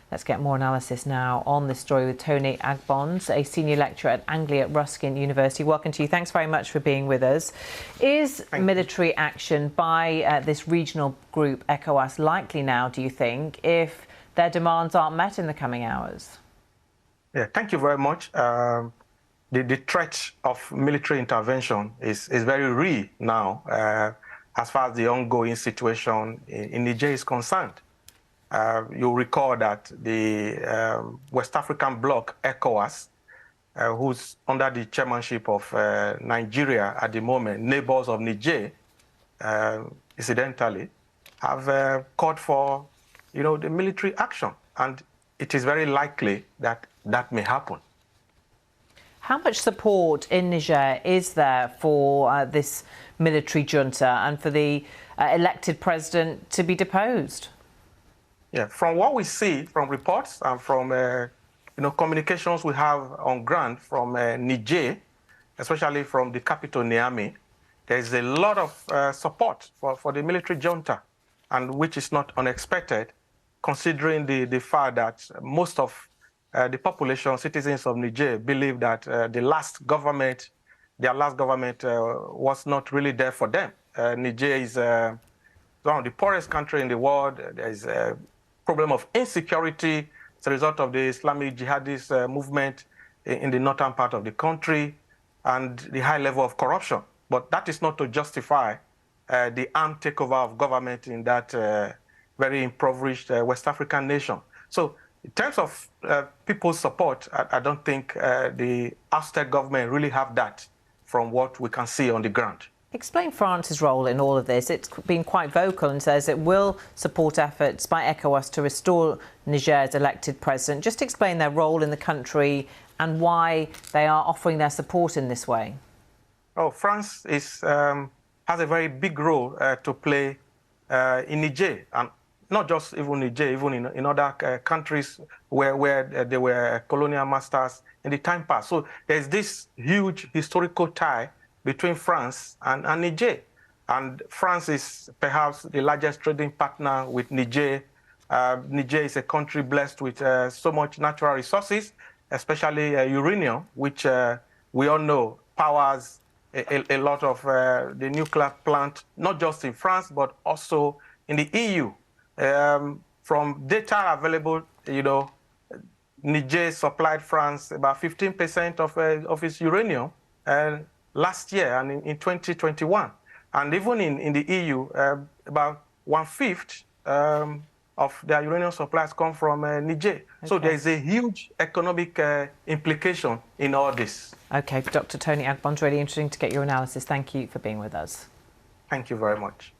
Let's get more analysis now on this story with Tony Agbons, a senior lecturer at Anglia Ruskin University. Welcome to you. Thanks very much for being with us. Is military action by this regional group, ECOWAS, likely now, do you think, if their demands aren't met in the coming hours? Yeah, thank you very much. The threat of military intervention is very real now as far as the ongoing situation in Niger is concerned. You'll recall that the West African bloc, ECOWAS, who's under the chairmanship of Nigeria at the moment, neighbors of Niger, incidentally, have called for, the military action. And it is very likely that that may happen. How much support in Niger is there for this military junta and for the elected president to be deposed? Yeah, from what we see from reports and from communications we have on ground from Niger, especially from the capital Niamey, there is a lot of support for the military junta, and which is not unexpected, considering the fact that most of the population, citizens of Niger, believe that their last government was not really there for them. Niger is one of the poorest countries in the world. There is a problem of insecurity as a result of the Islamic jihadist movement in the northern part of the country and the high level of corruption. But that is not to justify the armed takeover of government in that very impoverished West African nation. So in terms of people's support, I don't think the ousted government really have that from what we can see on the ground. Explain France's role in all of this. It's been quite vocal and says it will support efforts by ECOWAS to restore Niger's elected president. Just explain their role in the country and why they are offering their support in this way. Oh, France has a very big role to play in Niger, and not just even Niger, even in other countries where they were colonial masters in the time past. So there's this huge historical tie between France and Niger. And France is perhaps the largest trading partner with Niger. Niger is a country blessed with so much natural resources, especially uranium, which we all know powers a lot of the nuclear plant, not just in France, but also in the EU. From data available, Niger supplied France about 15% of its uranium last year and in 2021. And even in the EU, about 1/5 of their uranium supplies come from Niger. Okay. So there's a huge economic implication in all this. OK, Dr. Tony Agbons, really interesting to get your analysis. Thank you for being with us. Thank you very much.